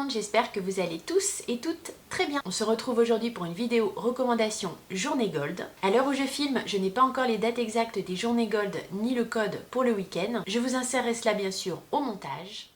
monde, j'espère que vous allez tous et toutes très bien. On se retrouve aujourd'hui pour une vidéo recommandation Journée Gold. À l'heure où je filme, je n'ai pas encore les dates exactes des Journées Gold ni le code pour le week-end. Je vous insérerai cela bien sûr au montage.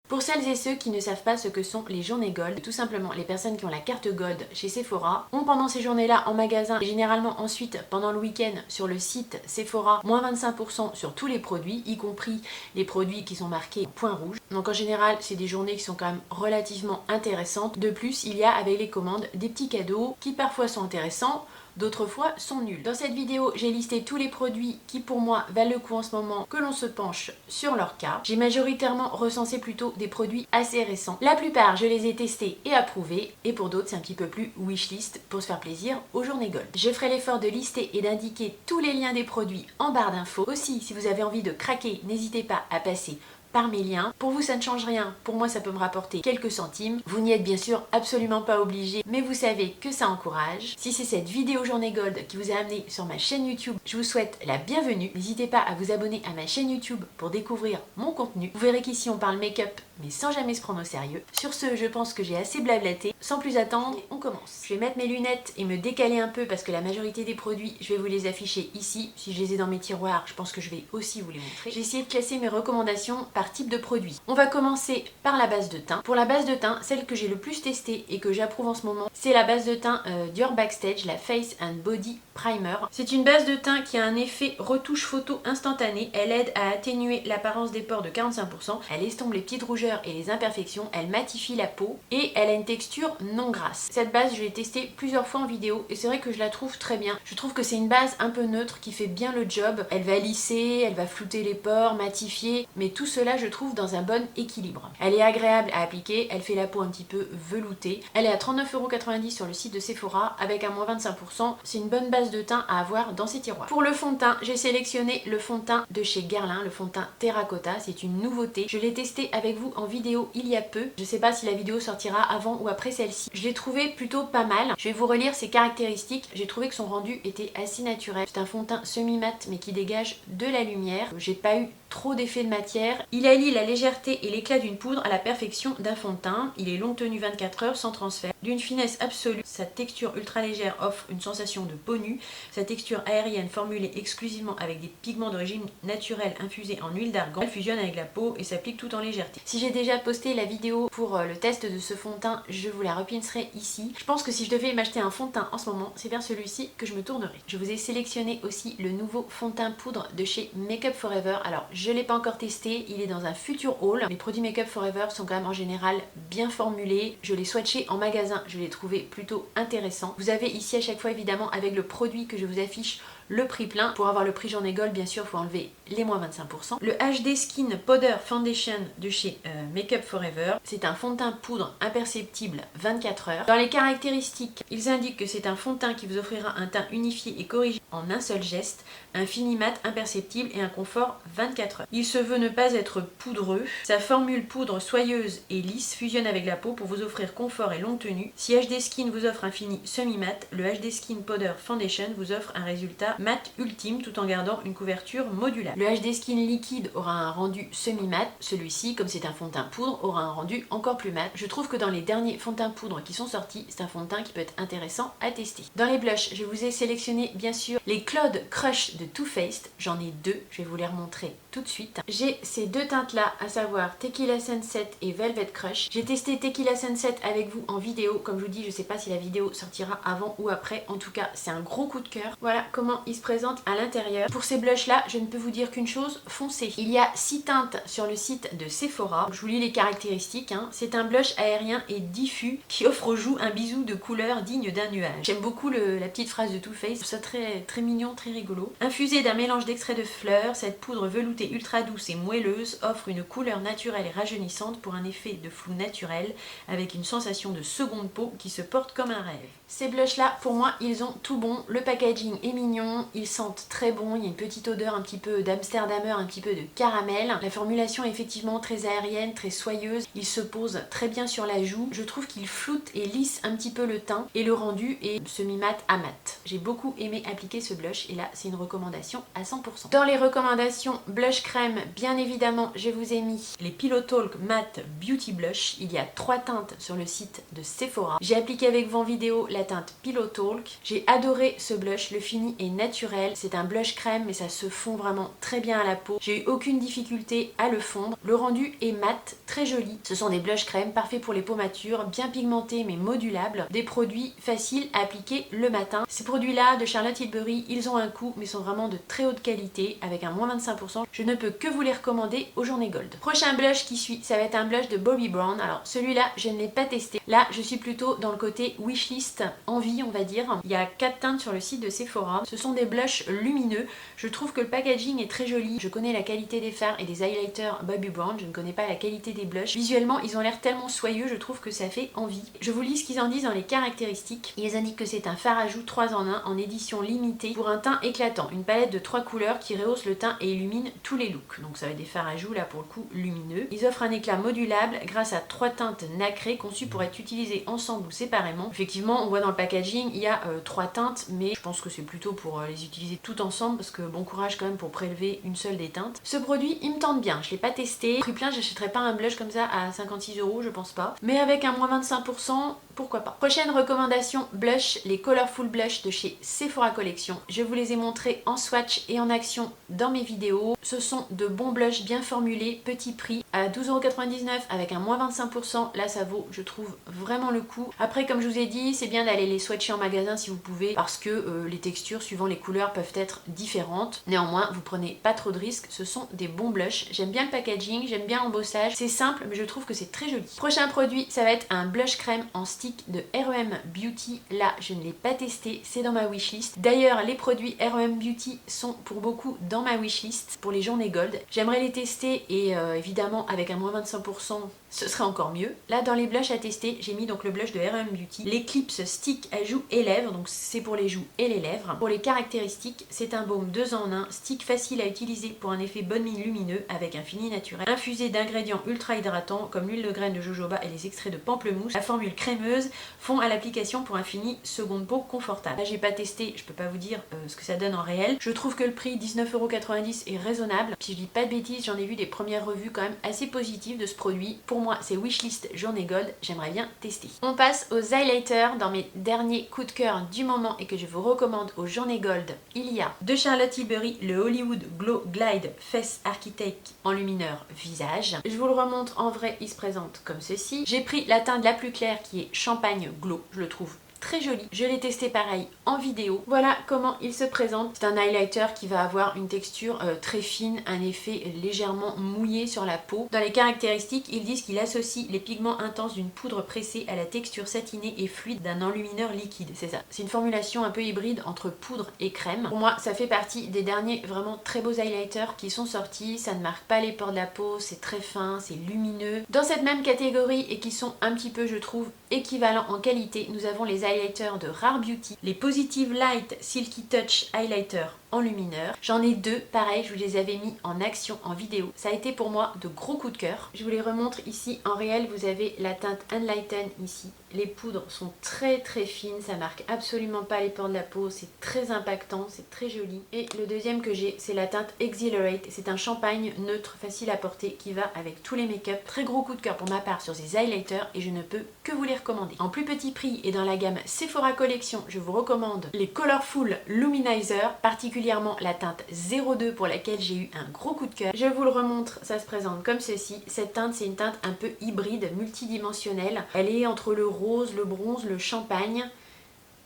Pour celles et ceux qui ne savent pas ce que sont les journées Gold, tout simplement les personnes qui ont la carte Gold chez Sephora ont pendant ces journées-là en magasin et généralement ensuite pendant le week-end sur le site Sephora moins 25% sur tous les produits, y compris les produits qui sont marqués point rouge. Donc en général, c'est des journées qui sont quand même relativement intéressantes. De plus, il y a avec les commandes des petits cadeaux qui parfois sont intéressants, d'autres fois sont nuls. Dans cette vidéo, j'ai listé tous les produits qui pour moi valent le coup en ce moment que l'on se penche sur leur cas. J'ai majoritairement recensé plutôt des produits assez récents. La plupart, je les ai testés et approuvés, et pour d'autres, c'est un petit peu plus wishlist pour se faire plaisir aux journées Gold. Je ferai l'effort de lister et d'indiquer tous les liens des produits en barre d'infos. Aussi, si vous avez envie de craquer, n'hésitez pas à passer par mes liens. Pour vous ça ne change rien, pour moi ça peut me rapporter quelques centimes. Vous n'y êtes bien sûr absolument pas obligé, mais vous savez que ça encourage. Si c'est cette vidéo Journée Gold qui vous a amené sur ma chaîne YouTube, je vous souhaite la bienvenue. N'hésitez pas à vous abonner à ma chaîne YouTube pour découvrir mon contenu. Vous verrez qu'ici on parle make-up mais sans jamais se prendre au sérieux. Sur ce, je pense que j'ai assez blablaté. Sans plus attendre, on commence. Je vais mettre mes lunettes et me décaler un peu parce que la majorité des produits, je vais vous les afficher ici. Si je les ai dans mes tiroirs, je pense que je vais aussi vous les montrer. J'ai essayé de classer mes recommandations par type de produit. On va commencer par la base de teint. Pour la base de teint, celle que j'ai le plus testée et que j'approuve en ce moment, c'est la base de teint Dior Backstage, la Face and Body Primer. C'est une base de teint qui a un effet retouche photo instantané. Elle aide à atténuer l'apparence des pores de 45%. Elle estompe les petites rougeurs et les imperfections, elle matifie la peau et elle a une texture non grasse. Cette base, je l'ai testée plusieurs fois en vidéo et c'est vrai que je la trouve très bien. Je trouve que c'est une base un peu neutre qui fait bien le job. Elle va lisser, elle va flouter les pores, matifier, mais tout cela je trouve dans un bon équilibre. Elle est agréable à appliquer, elle fait la peau un petit peu veloutée. Elle est à 39,90€ sur le site de Sephora avec un moins 25%. C'est une bonne base de teint à avoir dans ses tiroirs. Pour le fond de teint, j'ai sélectionné le fond de teint de chez Guerlain, le fond de teint Terracotta. C'est une nouveauté. Je l'ai testé avec vous en vidéo il y a peu. Je sais pas si la vidéo sortira avant ou après celle-ci. Je l'ai trouvé plutôt pas mal. Je vais vous relire ses caractéristiques. J'ai trouvé que son rendu était assez naturel. C'est un fond de teint semi-mat mais qui dégage de la lumière. J'ai pas eu trop d'effet de matière. Il allie la légèreté et l'éclat d'une poudre à la perfection d'un fond de teint. Il est longue tenue 24 heures sans transfert. D'une finesse absolue, sa texture ultra légère offre une sensation de peau nue. Sa texture aérienne formulée exclusivement avec des pigments d'origine naturelle infusés en huile d'argan. Elle fusionne avec la peau et s'applique tout en légèreté. Si j'ai déjà posté la vidéo pour le test de ce fond de teint, je vous la repincerai ici. Je pense que si je devais m'acheter un fond de teint en ce moment, c'est vers celui-ci que je me tournerai. Je vous ai sélectionné aussi le nouveau fond de teint poudre de chez Make Up For Ever. Alors je ne l'ai pas encore testé, il est dans un futur haul. Les produits Make Up For Ever sont quand même en général bien formulés. Je l'ai swatché en magasin, je l'ai trouvé plutôt intéressant. Vous avez ici à chaque fois évidemment avec le produit que je vous affiche le prix plein. Pour avoir le prix Journée Gold, bien sûr, il faut enlever les moins 25%. Le HD Skin Powder Foundation de chez Make Up For Ever. C'est un fond de teint poudre imperceptible 24 heures. Dans les caractéristiques, ils indiquent que c'est un fond de teint qui vous offrira un teint unifié et corrigé en un seul geste, un fini mat imperceptible et un confort 24 heures. Il se veut ne pas être poudreux. Sa formule poudre soyeuse et lisse fusionne avec la peau pour vous offrir confort et longue tenue. Si HD Skin vous offre un fini semi-mat, le HD Skin Powder Foundation vous offre un résultat mat ultime tout en gardant une couverture modulable. Le HD Skin liquide aura un rendu semi-mat. Celui-ci, comme c'est un fond de teint poudre, aura un rendu encore plus mat. Je trouve que dans les derniers fonds de teint poudre qui sont sortis, c'est un fond de teint qui peut être intéressant à tester. Dans les blushs, je vous ai sélectionné bien sûr les Cloud Crush de Too Faced. J'en ai deux, je vais vous les remontrer tout de suite. J'ai ces deux teintes là, à savoir Tequila Sunset et Velvet Crush. J'ai testé Tequila Sunset avec vous en vidéo. Comme je vous dis, je sais pas si la vidéo sortira avant ou après. En tout cas, c'est un gros coup de cœur. Voilà comment il se présente à l'intérieur. Pour ces blushs là, je ne peux vous dire qu'une chose, foncez. Il y a 6 teintes sur le site de Sephora. Je vous lis les caractéristiques. C'est un blush aérien et diffus qui offre aux joues un bisou de couleur digne d'un nuage. J'aime beaucoup la petite phrase de Too Faced. Je trouve ça très mignon, très rigolo. Infusé d'un mélange d'extraits de fleurs, cette poudre veloutée ultra douce et moelleuse offre une couleur naturelle et rajeunissante pour un effet de flou naturel avec une sensation de seconde peau qui se porte comme un rêve. Ces blushs là, pour moi, ils ont tout bon. Le packaging est mignon, bon, ils sentent très bon, il y a une petite odeur un petit peu d'Amsterdamer, un petit peu de caramel. La formulation est effectivement très aérienne, très soyeuse, il se pose très bien sur la joue. Je trouve qu'il floute et lisse un petit peu le teint et le rendu est semi-mat à mat. J'ai beaucoup aimé appliquer ce blush et là c'est une recommandation à 100%. Dans les recommandations blush crème, bien évidemment je vous ai mis les Pillow Talk Matte Beauty Blush. Il y a 3 teintes sur le site de Sephora. J'ai appliqué avec vous en vidéo la teinte Pillow Talk. J'ai adoré ce blush, le fini est naturel. C'est un blush crème mais ça se fond vraiment très bien à la peau. J'ai eu aucune difficulté à le fondre. Le rendu est mat, très joli. Ce sont des blush crème parfaits pour les peaux matures, bien pigmentés mais modulables. Des produits faciles à appliquer le matin. Ces produits-là de Charlotte Tilbury, ils ont un coût mais sont vraiment de très haute qualité avec un moins 25%. Je ne peux que vous les recommander aux journées gold. Prochain blush qui suit, ça va être un blush de Bobbi Brown. Alors celui-là, je ne l'ai pas testé. Là, je suis plutôt dans le côté wishlist envie, on va dire. Il y a 4 teintes sur le site de Sephora. Ce sont des blushs lumineux. Je trouve que le packaging est très joli. Je connais la qualité des fards et des highlighters Bobbi Brown. Je ne connais pas la qualité des blushs. Visuellement, ils ont l'air tellement soyeux, je trouve que ça fait envie. Je vous lis ce qu'ils en disent dans les caractéristiques. Ils indiquent que c'est un fard à joues 3 en 1 en édition limitée pour un teint éclatant. Une palette de 3 couleurs qui rehausse le teint et illumine tous les looks. Donc ça va être des fards à joues là pour le coup lumineux. Ils offrent un éclat modulable grâce à 3 teintes nacrées conçues pour être utilisées ensemble ou séparément. Effectivement, on voit dans le packaging, il y a 3 teintes, mais je pense que c'est plutôt pour les utiliser toutes ensemble parce que bon courage quand même pour prélever une seule des teintes. Ce produit, il me tente bien. Je l'ai pas testé. Prix plein, j'achèterais pas un blush comme ça à 56 €, je pense pas. Mais avec un moins 25%, pourquoi pas. Prochaine recommandation, blush, les Colorful Blush de chez Sephora Collection. Je vous les ai montrés en swatch et en action dans mes vidéos. Ce sont de bons blushs bien formulés, petit prix, à 12,99 € avec un moins 25%. Là, ça vaut, je trouve, vraiment le coup. Après, comme je vous ai dit, c'est bien d'aller les swatcher en magasin si vous pouvez, parce que les textures, suivant les couleurs, peuvent être différentes. Néanmoins, vous prenez pas trop de risques. Ce sont des bons blushs. J'aime bien le packaging, j'aime bien l'embossage. C'est simple, mais je trouve que c'est très joli. Prochain produit, ça va être un blush crème en stick de R.E.M. Beauty. Là, je ne l'ai pas testé, c'est dans ma wishlist. D'ailleurs, les produits R.E.M. Beauty sont pour beaucoup dans ma wishlist pour les journées gold. J'aimerais les tester et évidemment avec un moins 25%, ce serait encore mieux. Là, dans les blushs à tester, j'ai mis donc le blush de R.E.M. Beauty, l'Eclipse Stick à joues et lèvres, donc c'est pour les joues et les lèvres. Pour les caractéristiques, c'est un baume 2 en 1, stick facile à utiliser pour un effet bonne mine lumineux avec un fini naturel, infusé d'ingrédients ultra hydratants comme l'huile de graines de jojoba et les extraits de pamplemousse. La formule crémeuse fond à l'application pour un fini seconde peau confortable. Là, j'ai pas testé, je peux pas vous dire ce que ça donne en réel. Je trouve que le prix 19,90 € est raisonnable. Si je dis pas de bêtises, j'en ai vu des premières revues quand même assez positives de ce produit. Pour moi, c'est wishlist journée gold, j'aimerais bien tester. On passe aux highlighters. Dans mes derniers coups de cœur du moment et que je vous recommande aux journées gold, il y a de Charlotte Tilbury le Hollywood Glow Glide Face Architect enlumineur visage. Je vous le remontre en vrai, il se présente comme ceci. J'ai pris la teinte la plus claire qui est Champagne Glow, je le trouve très joli. Je l'ai testé pareil en vidéo. Voilà comment il se présente. C'est un highlighter qui va avoir une texture très fine, un effet légèrement mouillé sur la peau. Dans les caractéristiques, ils disent qu'il associe les pigments intenses d'une poudre pressée à la texture satinée et fluide d'un enlumineur liquide. C'est ça. C'est une formulation un peu hybride entre poudre et crème. Pour moi, ça fait partie des derniers vraiment très beaux highlighters qui sont sortis. Ça ne marque pas les pores de la peau, c'est très fin, c'est lumineux. Dans cette même catégorie et qui sont un petit peu, je trouve, équivalents en qualité, nous avons les highlighters de Rare Beauty, les Positive Light Silky Touch Highlighter enlumineur. J'en ai 2, pareil, je vous les avais mis en action en vidéo. Ça a été pour moi de gros coups de cœur. Je vous les remontre ici en réel, vous avez la teinte Enlighten ici. Les poudres sont très fines, ça marque absolument pas les pores de la peau, c'est très impactant, c'est très joli. Et le deuxième que j'ai, c'est la teinte Exhilarate. C'est un champagne neutre, facile à porter, qui va avec tous les make-up. Très gros coup de cœur pour ma part sur ces highlighters et je ne peux que vous les recommander. En plus petit prix et dans la gamme Sephora Collection, je vous recommande les Colorful Luminizer, particulièrement la teinte 02 pour laquelle j'ai eu un gros coup de cœur. Je vous le remontre, ça se présente comme ceci. Cette teinte, c'est une teinte un peu hybride, multidimensionnelle. Elle est entre le rose, le bronze, le champagne.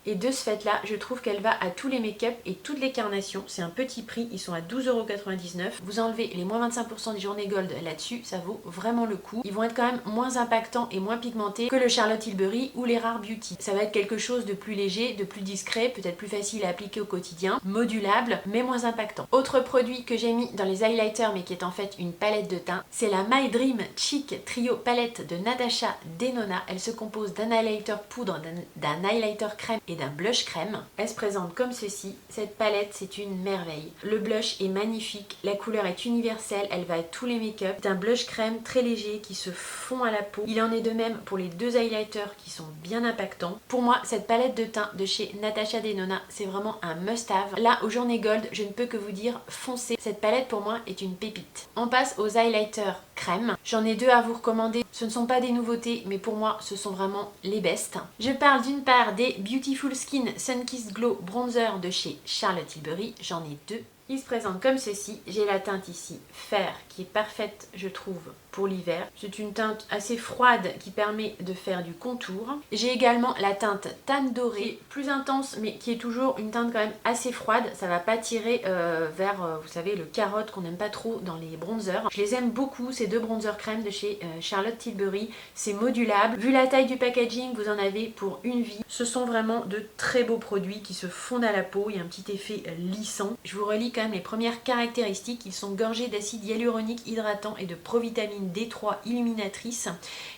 Et de ce fait là, je trouve qu'elle va à tous les make-up et toutes les carnations. C'est un petit prix, ils sont à 12,99 €. Vous enlevez les moins 25% des journées gold là-dessus, ça vaut vraiment le coup. Ils vont être quand même moins impactants et moins pigmentés que le Charlotte Tilbury ou les Rare Beauty. Ça va être quelque chose de plus léger, de plus discret, peut-être plus facile à appliquer au quotidien, modulable, mais moins impactant. Autre produit que j'ai mis dans les highlighters, mais qui est en fait une palette de teint, c'est la My Dream Cheek Trio Palette de Natasha Denona. Elle se compose d'un highlighter poudre, d'un highlighter crème et et d'un blush crème. Elle se présente comme ceci. Cette palette, c'est une merveille. Le blush est magnifique, la couleur est universelle, elle va à tous les make-up. C'est un blush crème très léger qui se fond à la peau. Il en est de même pour les deux highlighters qui sont bien impactants. Pour moi, cette palette de teint de chez Natasha Denona, c'est vraiment un must-have. Là, aux journées gold, je ne peux que vous dire foncez. Cette palette pour moi est une pépite. On passe aux highlighters crème. J'en ai deux à vous recommander. Ce ne sont pas des nouveautés, mais pour moi, ce sont vraiment les best. Je parle d'une part des Beautiful Skin Sunkissed Glow Bronzer de chez Charlotte Tilbury. J'en ai deux. Ils se présentent comme ceci. J'ai la teinte ici fer qui est parfaite, je trouve, pour l'hiver. C'est une teinte assez froide qui permet de faire du contour. J'ai également la teinte tan dorée, plus intense mais qui est toujours une teinte quand même assez froide. Ça va pas tirer vers, vous savez, le carotte qu'on n'aime pas trop dans les bronzers. Je les aime beaucoup, ces deux bronzers crème de chez Charlotte Tilbury. C'est modulable. Vu la taille du packaging, vous en avez pour une vie. Ce sont vraiment de très beaux produits qui se fondent à la peau. Il y a un petit effet lissant. Je vous relis quand même les premières caractéristiques. Ils sont gorgés d'acide hyaluronique hydratant et de provitamine D3 illuminatrice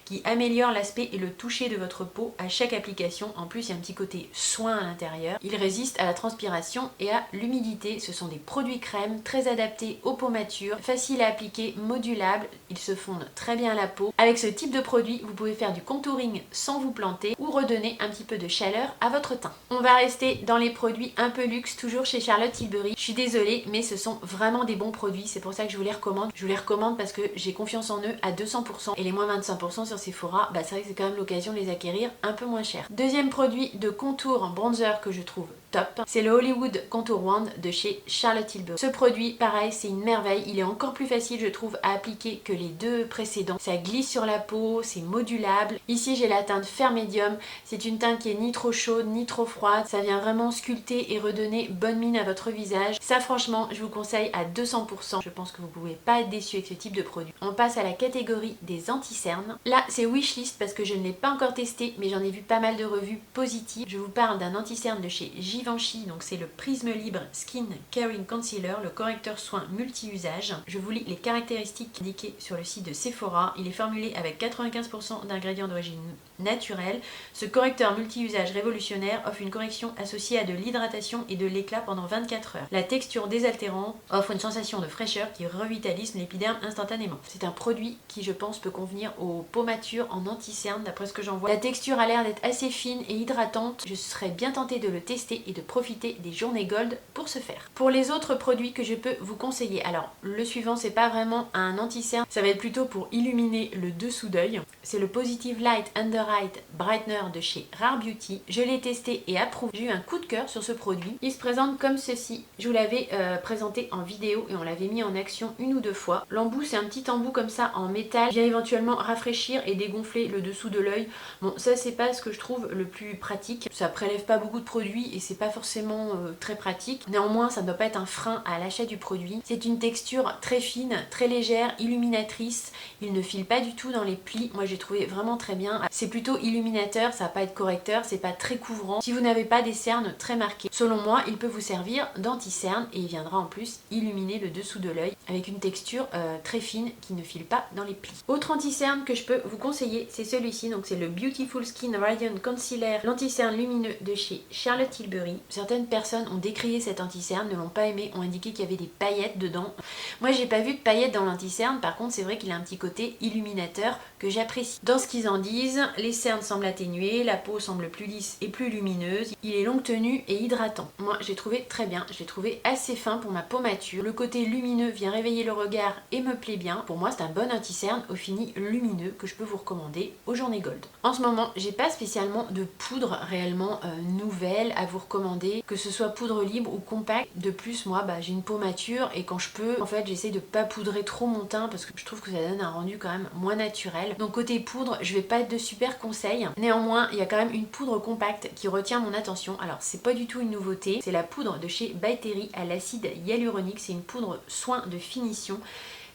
qui améliore l'aspect et le toucher de votre peau à chaque application. En plus, il y a un petit côté soin à l'intérieur. Ils résistent à la transpiration et à l'humidité. Ce sont des produits crème très adaptés aux peaux matures, faciles à appliquer, modulables. Ils se fondent très bien à la peau. Avec ce type de produit, vous pouvez faire du contouring sans vous planter ou redonner un petit peu de chaleur à votre teint. On va rester dans les produits un peu luxe, toujours chez Charlotte Tilbury. Je suis désolée, mais ce sont vraiment des bons produits. C'est pour ça que je vous les recommande. Je vous les recommande parce que j'ai confiance en eux à 200% et les moins 25% sur Sephora, bah c'est vrai que c'est quand même l'occasion de les acquérir un peu moins cher. Deuxième produit de contour bronzer que je trouve top, c'est le Hollywood Contour Wand de chez Charlotte Tilbury. Ce produit, pareil, c'est une merveille. Il est encore plus facile, je trouve, à appliquer que les deux précédents. Ça glisse sur la peau, c'est modulable. Ici, j'ai la teinte Fair Medium. C'est une teinte qui est ni trop chaude, ni trop froide. Ça vient vraiment sculpter et redonner bonne mine à votre visage. Ça, franchement, je vous conseille à 200%. Je pense que vous pouvez pas être déçu avec ce type de produit. On passe à la catégorie des anti-cernes. Là, c'est wishlist parce que je ne l'ai pas encore testé, mais j'en ai vu pas mal de revues positives. Je vous parle d'un anti-cerne de chez Givenchy, donc c'est le Prisme Libre Skin Caring Concealer, le correcteur soin multi-usage. Je vous lis les caractéristiques indiquées sur le site de Sephora. Il est formulé avec 95% d'ingrédients d'origine naturelle. Ce correcteur multi-usage révolutionnaire offre une correction associée à de l'hydratation et de l'éclat pendant 24 heures. La texture désaltérante offre une sensation de fraîcheur qui revitalise l'épiderme instantanément. C'est un produit qui, je pense, peut convenir aux peaux matures en anti-cerne d'après ce que j'en vois. La texture a l'air d'être assez fine et hydratante. Je serais bien tentée de le tester et de profiter des journées gold pour ce faire. Pour les autres produits que je peux vous conseiller, alors le suivant, c'est pas vraiment un anti-cerne, ça va être plutôt pour illuminer le dessous d'œil. C'est le Positive Light Under Eye Brightener de chez Rare Beauty. Je l'ai testé et approuvé. J'ai eu un coup de cœur sur ce produit. Il se présente comme ceci. Je vous l'avais présenté en vidéo et on l'avait mis en action une ou deux fois. L'embout, c'est un petit embout comme ça en métal. Il vient éventuellement rafraîchir et dégonfler le dessous de l'œil. Bon, ça c'est pas ce que je trouve le plus pratique. Ça prélève pas beaucoup de produits et c'est pas forcément très pratique. Néanmoins, ça ne doit pas être un frein à l'achat du produit. C'est une texture très fine, très légère, illuminatrice. Il ne file pas du tout dans les plis. Moi, j'ai trouvé vraiment très bien. C'est plutôt illuminateur, ça va pas être correcteur, c'est pas très couvrant. Si vous n'avez pas des cernes très marquées, selon moi, il peut vous servir d'anti-cerne et il viendra en plus illuminer le dessous de l'œil avec une texture très fine qui ne file pas dans les plis. Autre anti-cerne que je peux vous conseiller, c'est celui-ci. Donc c'est le Beautiful Skin Radiant Concealer, l'anti-cerne lumineux de chez Charlotte Tilbury. Certaines personnes ont décrié cet anti-cerne, ne l'ont pas aimé, ont indiqué qu'il y avait des paillettes dedans. Moi, j'ai pas vu de paillettes dans l'anti-cerne. Par contre, c'est vrai qu'il a un petit côté illuminateur que j'apprécie. Dans ce qu'ils en disent, les cernes semblent atténuées, la peau semble plus lisse et plus lumineuse. Il est longue tenue et hydratant. Moi, j'ai trouvé très bien. Je l'ai trouvé assez fin pour ma peau mature. Le côté lumineux vient réveiller le regard et me plaît bien. Pour moi, c'est un bon anti-cerne au fini lumineux que je peux vous recommander aux journées gold. En ce moment, j'ai pas spécialement de poudre réellement nouvelle à vous recommander, que ce soit poudre libre ou compacte. De plus, moi, j'ai une peau mature et quand je peux, en fait, j'essaie de pas poudrer trop mon teint parce que je trouve que ça donne un rendu quand même moins naturel. Donc côté poudre, je vais pas être de super conseils. Néanmoins, il y a quand même une poudre compacte qui retient mon attention. Alors, c'est pas du tout une nouveauté. C'est la poudre de chez By Terry à l'acide hyaluronique. C'est une poudre soin de finition.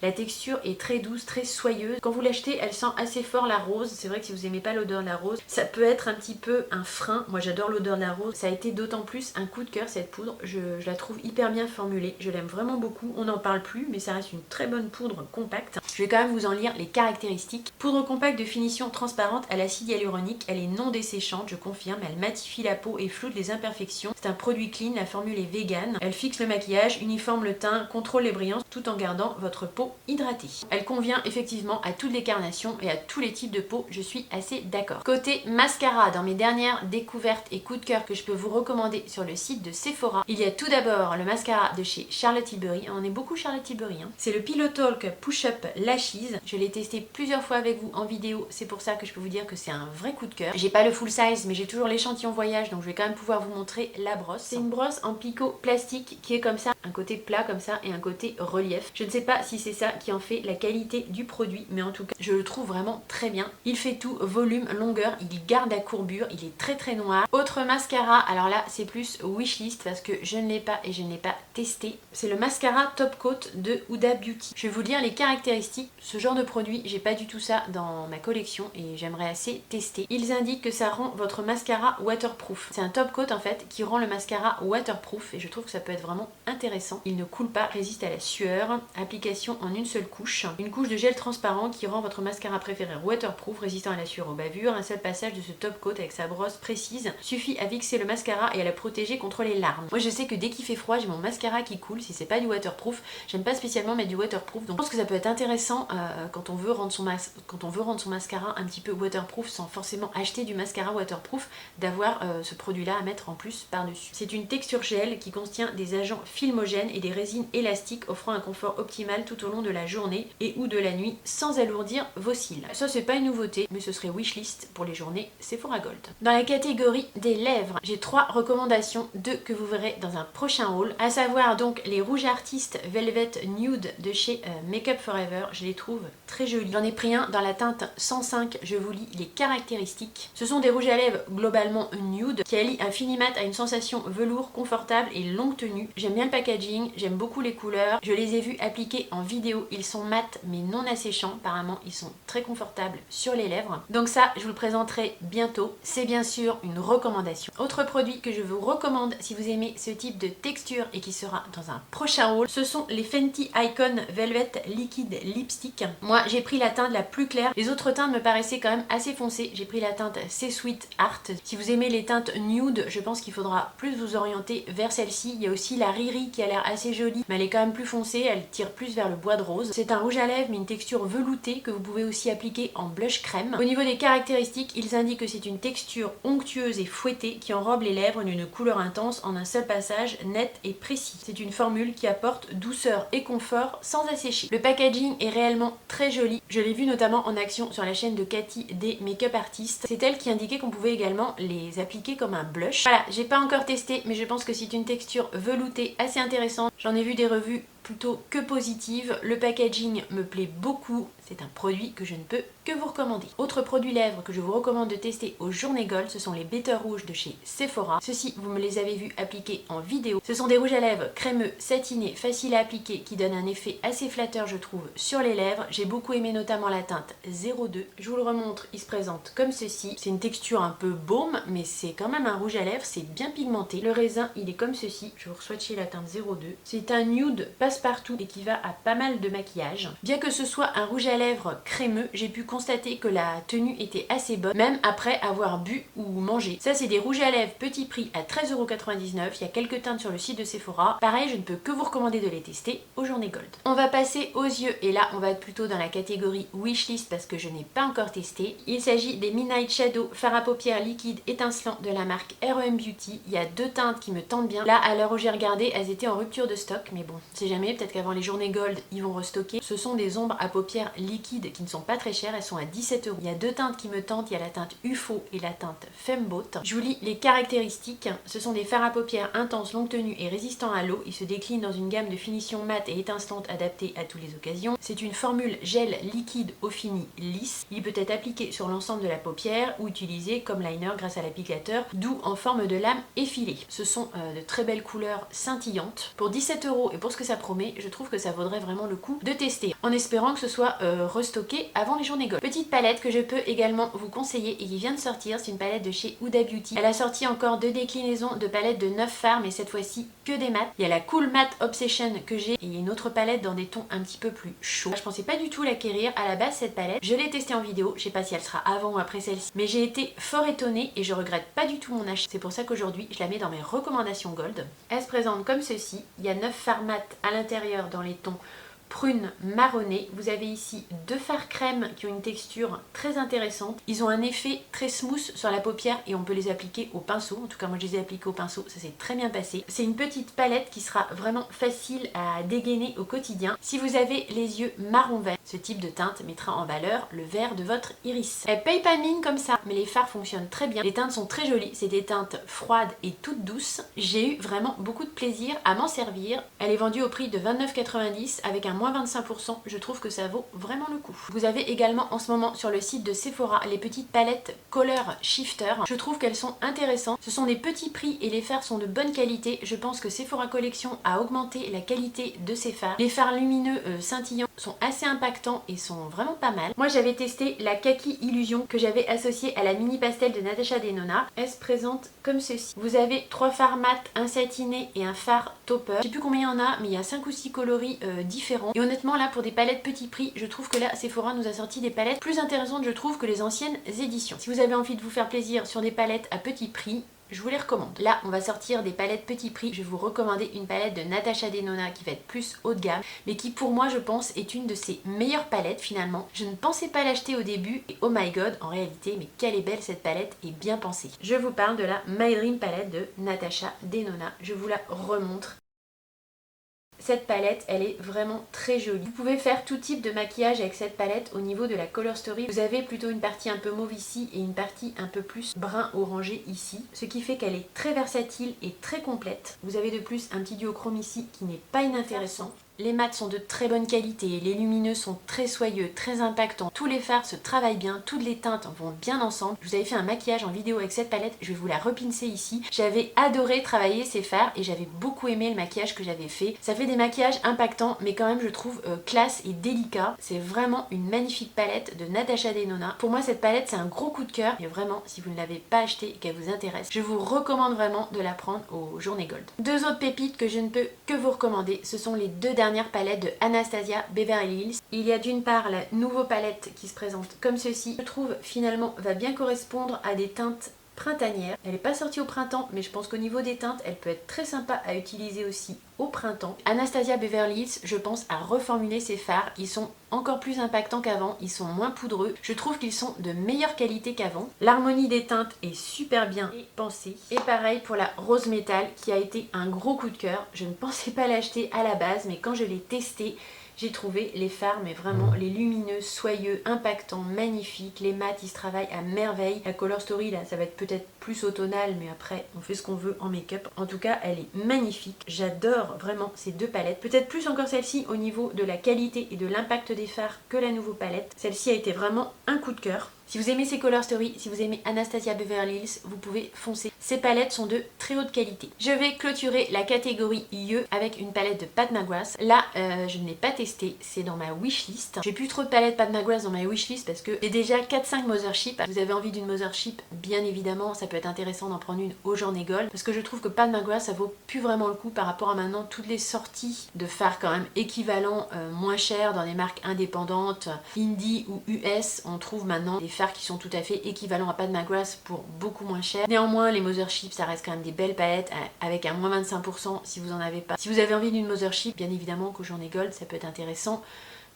La texture est très douce, très soyeuse. Quand vous l'achetez, elle sent assez fort la rose. C'est vrai que si vous aimez pas l'odeur de la rose, ça peut être un petit peu un frein. Moi j'adore l'odeur de la rose. Ça a été d'autant plus un coup de cœur cette poudre. Je la trouve hyper bien formulée. Je l'aime vraiment beaucoup. On n'en parle plus, mais ça reste une très bonne poudre compacte. Je vais quand même vous en lire les caractéristiques. Poudre compacte de finition transparente à l'acide hyaluronique. Elle est non desséchante, je confirme. Elle matifie la peau et floute les imperfections. C'est un produit clean, la formule est vegan. Elle fixe le maquillage, uniforme le teint, contrôle les brillances tout en gardant votre peau hydratée. Elle convient effectivement à toutes les carnations et à tous les types de peau, je suis assez d'accord. Côté mascara, dans mes dernières découvertes et coups de cœur que je peux vous recommander sur le site de Sephora, il y a tout d'abord le mascara de chez Charlotte Tilbury. On est beaucoup Charlotte Tilbury. C'est le Pillow Talk Push Up Lashes. Je l'ai testé plusieurs fois avec vous en vidéo, c'est pour ça que je peux vous dire que c'est un vrai coup de cœur. J'ai pas le full size, mais j'ai toujours l'échantillon voyage, donc je vais quand même pouvoir vous montrer la brosse. C'est une brosse en picot plastique qui est comme ça, un côté plat comme ça et un côté relief. Je ne sais pas si c'est ça qui en fait la qualité du produit, mais en tout cas je le trouve vraiment très bien. Il fait tout, volume, longueur, il garde la courbure, il est très très noir. Autre mascara, alors là c'est plus wishlist parce que je ne l'ai pas et je ne l'ai pas testé. C'est le mascara Top Coat de Huda Beauty. Je vais vous lire les caractéristiques. Ce genre de produit, j'ai pas du tout ça dans ma collection et j'aimerais assez tester. Ils indiquent que ça rend votre mascara waterproof. C'est un top coat en fait qui rend le mascara waterproof et je trouve que ça peut être vraiment intéressant. Il ne coule pas, résiste à la sueur. Application en une seule couche. Une couche de gel transparent qui rend votre mascara préféré waterproof, résistant à la sueur, aux bavures. Un seul passage de ce top coat avec sa brosse précise suffit à fixer le mascara et à la protéger contre les larmes. Moi je sais que dès qu'il fait froid, j'ai mon mascara qui coule. Si c'est pas du waterproof, j'aime pas spécialement mettre du waterproof. Donc je pense que ça peut être intéressant quand on veut rendre son mascara un petit peu waterproof sans forcément acheter du mascara waterproof, d'avoir ce produit là à mettre en plus par dessus. C'est une texture gel qui contient des agents filmogènes et des résines élastiques offrant un confort optimal tout au long de la journée et ou de la nuit sans alourdir vos cils. Ça c'est pas une nouveauté, mais ce serait wishlist pour les journées Sephora Gold. Dans la catégorie des lèvres, j'ai 3 recommandations, 2 que vous verrez dans un prochain haul, à savoir donc les rouges artistes Velvet Nude de chez Makeup Forever. Je les trouve très jolis. J'en ai pris un dans la teinte 105, je vous lis les caractéristiques. Ce sont des rouges à lèvres globalement nude qui allient un fini mat à une sensation velours, confortable et longue tenue. J'aime bien le packaging, j'aime beaucoup les couleurs. Je les ai vus appliqués en vidéo, ils sont mat mais non asséchants. Apparemment ils sont très confortables sur les lèvres. Donc ça je vous le présenterai bientôt. C'est bien sûr une recommandation. Autre produit que je vous recommande si vous aimez ce type de texture et qui sera dans un prochain haul, ce sont les Fenty Icon Velvet Liquid Lipstick. Moi j'ai pris la teinte la plus claire, les autres teintes me paraissaient quand même assez foncées. J'ai pris la teinte C'est Sweet Art. Si vous aimez les teintes nude, je pense qu'il faudra plus vous orienter vers celle-ci. Il y a aussi la Riri qui a l'air assez jolie, mais elle est quand même plus foncée, elle tire plus vers le bois de rose. C'est un rouge à lèvres mais une texture veloutée que vous pouvez aussi appliquer en blush crème. Au niveau des caractéristiques, ils indiquent que c'est une texture onctueuse et fouettée qui enrobe les lèvres d'une couleur intense en un seul passage, net et précis. C'est une formule qui apporte douceur et confort sans assécher. Le packaging est réellement très joli. Je l'ai vu notamment en action sur la chaîne de Cathy des Makeup Artistes. C'est elle qui indiquait qu'on pouvait également les appliquer comme un blush. Voilà, j'ai pas encore testé, mais je pense que c'est une texture veloutée assez intéressante. J'en ai vu des revues plutôt que positives. Le packaging me plaît beaucoup. C'est un produit que je ne peux que vous recommander. Autre produit lèvres que je vous recommande de tester aux journées Gold, ce sont les Better Rouges de chez Sephora. Ceux-ci, vous me les avez vus appliquer en vidéo. Ce sont des rouges à lèvres crémeux, satinés, faciles à appliquer, qui donnent un effet assez flatteur je trouve sur les lèvres. J'ai beaucoup aimé notamment la teinte 02. Je vous le remontre, il se présente comme ceci. C'est une texture un peu baume, mais c'est quand même un rouge à lèvres, c'est bien pigmenté. Le raisin, il est comme ceci. Je vais vous swatcher la teinte 02. C'est un nude passe-partout et qui va à pas mal de maquillage. Bien que ce soit un rouge à lèvres crémeux, j'ai pu constater que la tenue était assez bonne, même après avoir bu ou mangé. Ça c'est des rouges à lèvres petit prix à 13,99 €. Il y a quelques teintes sur le site de Sephora. Pareil, je ne peux que vous recommander de les tester aux journées Gold. On va passer aux yeux et là on va être plutôt dans la catégorie wishlist parce que je n'ai pas encore testé. Il s'agit des Midnight Shadow fard à paupières liquide étincelant de la marque R.E.M. Beauty. Il y a 2 teintes qui me tentent bien. Là à l'heure où j'ai regardé, elles étaient en rupture de stock, mais bon, c'est jamais, peut-être qu'avant les journées Gold ils vont restocker. Ce sont des ombres à paupières liquides qui ne sont pas très chères, elles sont à 17 €. Il y a deux teintes qui me tentent, il y a la teinte UFO et la teinte Femboat. Je vous lis les caractéristiques. Ce sont des fards à paupières intenses, longue tenue et résistants à l'eau. Ils se déclinent dans une gamme de finition mate et étincelante adaptée à toutes les occasions. C'est une formule gel liquide au fini lisse. Il peut être appliqué sur l'ensemble de la paupière ou utilisé comme liner grâce à l'applicateur, doux en forme de lame effilée. Ce sont de très belles couleurs scintillantes. Pour 17 € et pour ce que ça promet, je trouve que ça vaudrait vraiment le coup de tester, en espérant que ce soit restocké avant les journées Gold. Petite palette que je peux également vous conseiller et qui vient de sortir, c'est une palette de chez Huda Beauty. Elle a sorti encore deux déclinaisons de palettes de 9 fards, mais cette fois-ci que des mats. Il y a la Cool Matte Obsession que j'ai, et il y a une autre palette dans des tons un petit peu plus chauds. Je pensais pas du tout l'acquérir à la base cette palette. Je l'ai testée en vidéo, je sais pas si elle sera avant ou après celle-ci, mais j'ai été fort étonnée et je regrette pas du tout mon achat. C'est pour ça qu'aujourd'hui je la mets dans mes recommandations Gold. Elle se présente comme ceci. Il y a 9 fards mat à l'intérieur dans les tons prune marronné. Vous avez ici deux fards crème qui ont une texture très intéressante. Ils ont un effet très smooth sur la paupière et on peut les appliquer au pinceau. En tout cas moi je les ai appliqués au pinceau, ça s'est très bien passé. C'est une petite palette qui sera vraiment facile à dégainer au quotidien. Si vous avez les yeux marron vert, ce type de teinte mettra en valeur le vert de votre iris. Elle paye pas mine comme ça, mais les fards fonctionnent très bien. Les teintes sont très jolies, c'est des teintes froides et toutes douces. J'ai eu vraiment beaucoup de plaisir à m'en servir. Elle est vendue au prix de 29,90 avec un moins 25%, je trouve que ça vaut vraiment le coup. Vous avez également en ce moment sur le site de Sephora les petites palettes Color Shifter. Je trouve qu'elles sont intéressantes. Ce sont des petits prix et les fards sont de bonne qualité. Je pense que Sephora Collection a augmenté la qualité de ces fards. Les fards lumineux scintillants sont assez impactants et sont vraiment pas mal. Moi j'avais testé la Kaki Illusion que j'avais associée à la mini pastel de Natasha Denona. Elle se présente comme ceci. Vous avez 3 fards mat, un satiné et un fard topper. Je sais plus combien il y en a, mais il y a 5 ou 6 coloris différents. Et honnêtement là pour des palettes petit prix, je trouve que là Sephora nous a sorti des palettes plus intéressantes je trouve que les anciennes éditions. Si vous avez envie de vous faire plaisir sur des palettes à petit prix, je vous les recommande. Là, on va sortir des palettes petit prix. Je vais vous recommander une palette de Natasha Denona qui va être plus haut de gamme, mais qui pour moi, je pense, est une de ses meilleures palettes finalement. Je ne pensais pas l'acheter au début et oh my god, en réalité, mais quelle est belle cette palette et bien pensée. Je vous parle de la My Dream palette de Natasha Denona. Je vous la remontre. Cette palette, elle est vraiment très jolie. Vous pouvez faire tout type de maquillage avec cette palette au niveau de la Color Story. Vous avez plutôt une partie un peu mauve ici et une partie un peu plus brun orangé ici. Ce qui fait qu'elle est très versatile et très complète. Vous avez de plus un petit duochrome ici qui n'est pas inintéressant. Les mats sont de très bonne qualité, les lumineux sont très soyeux, très impactants. Tous les fards se travaillent bien, toutes les teintes vont bien ensemble. Je vous avais fait un maquillage en vidéo avec cette palette, je vais vous la repincer ici. J'avais adoré travailler ces fards et j'avais beaucoup aimé le maquillage que j'avais fait. Ça fait des maquillages impactants mais quand même je trouve classe et délicat. C'est vraiment une magnifique palette de Natasha Denona. Pour moi cette palette c'est un gros coup de cœur et vraiment si vous ne l'avez pas achetée et qu'elle vous intéresse, je vous recommande vraiment de la prendre aux journées Gold. Deux autres pépites que je ne peux que vous recommander, ce sont les deux dernières palette de Anastasia Beverly Hills. Il y a d'une part la nouveau palette qui se présente comme ceci. Je trouve finalement va bien correspondre à des teintes printanières. Elle n'est pas sortie au printemps mais je pense qu'au niveau des teintes elle peut être très sympa à utiliser aussi au printemps. Anastasia Beverly Hills je pense a reformulé ses fards. Ils sont encore plus impactants qu'avant, ils sont moins poudreux. Je trouve qu'ils sont de meilleure qualité qu'avant. L'harmonie des teintes est super bien pensée. Et pareil pour la Rose Metal qui a été un gros coup de cœur. Je ne pensais pas l'acheter à la base mais quand je l'ai testé, j'ai trouvé les fards mais vraiment les lumineux, soyeux, impactants, magnifiques. Les mats ils se travaillent à merveille. La Color Story là ça va être peut-être plus automnal mais après on fait ce qu'on veut en make-up. En tout cas elle est magnifique. J'adore vraiment ces deux palettes. Peut-être plus encore celle-ci au niveau de la qualité et de l'impact des fards que la nouvelle palette. Celle-ci a été vraiment un coup de cœur. Si vous aimez ces Color Story, si vous aimez Anastasia Beverly Hills, vous pouvez foncer. Ces palettes sont de très haute qualité. Je vais clôturer la catégorie YE avec une palette de Pat McGrath. Là, je ne l'ai pas testée, c'est dans ma wishlist. J'ai plus trop de palettes Pat McGrath dans ma wishlist parce que j'ai déjà 4-5 Mothership. Vous avez envie d'une Mothership, bien évidemment, ça peut être intéressant d'en prendre une aux journées Gold. Parce que je trouve que Pat McGrath, ça vaut plus vraiment le coup par rapport à maintenant toutes les sorties de fards quand même équivalents, moins chers dans des marques indépendantes, indie ou US. On trouve maintenant des fards qui sont tout à fait équivalents à Pat McGrath pour beaucoup moins cher. Néanmoins les Mothership ça reste quand même des belles palettes avec un moins 25% si vous en avez pas. Si vous avez envie d'une Mothership, bien évidemment qu'aux journées Gold ça peut être intéressant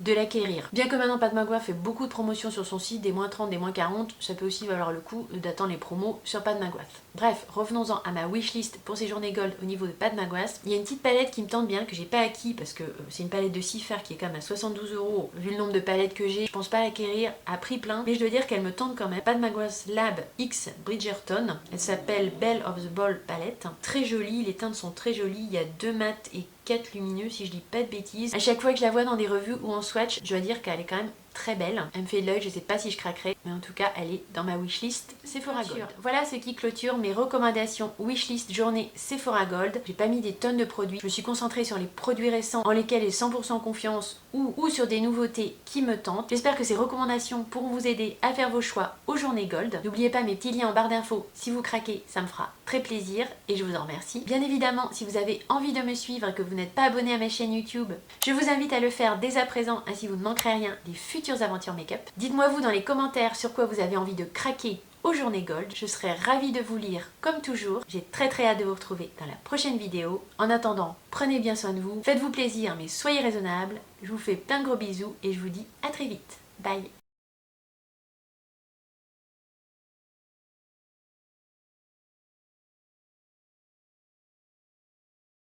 de l'acquérir. Bien que maintenant Pat McGrath fait beaucoup de promotions sur son site, des moins 30, des moins 40, ça peut aussi valoir le coup d'attendre les promos sur Pat McGrath. Bref, revenons-en à ma wishlist pour ces journées gold au niveau de Pat McGrath. Il y a une petite palette qui me tente bien, que j'ai pas acquis parce que c'est une palette de Cipher qui est quand même à 72 €. Vu le nombre de palettes que j'ai, je pense pas l'acquérir à prix plein, mais je dois dire qu'elle me tente quand même. Pat McGrath Lab X Bridgerton, elle s'appelle Belle of the Ball palette. Très jolie, les teintes sont très jolies, il y a 2 mat et 4 lumineux si je dis pas de bêtises. À chaque fois que je la vois dans des revues ou en swatch, je dois dire qu'elle est quand même très belle. Elle me fait de l'œil, je sais pas si je craquerai, mais en tout cas elle est dans ma wishlist Sephora Gold. Voilà ce qui clôture mes recommandations wishlist journée Sephora Gold. J'ai pas mis des tonnes de produits, je me suis concentrée sur les produits récents en lesquels j'ai 100% confiance ou sur des nouveautés qui me tentent. J'espère que ces recommandations pourront vous aider à faire vos choix aux journées Gold. N'oubliez pas mes petits liens en barre d'infos, si vous craquez, ça me fera très plaisir et je vous en remercie. Bien évidemment, si vous avez envie de me suivre et que vous n'êtes pas abonné à ma chaîne YouTube, je vous invite à le faire dès à présent, ainsi vous ne manquerez rien des futures aventures make-up. Dites-moi vous dans les commentaires sur quoi vous avez envie de craquer aux journées Gold. Je serai ravie de vous lire comme toujours. J'ai très hâte de vous retrouver dans la prochaine vidéo. En attendant, prenez bien soin de vous, faites-vous plaisir mais soyez raisonnables. Je vous fais plein de gros bisous et je vous dis à très vite. Bye.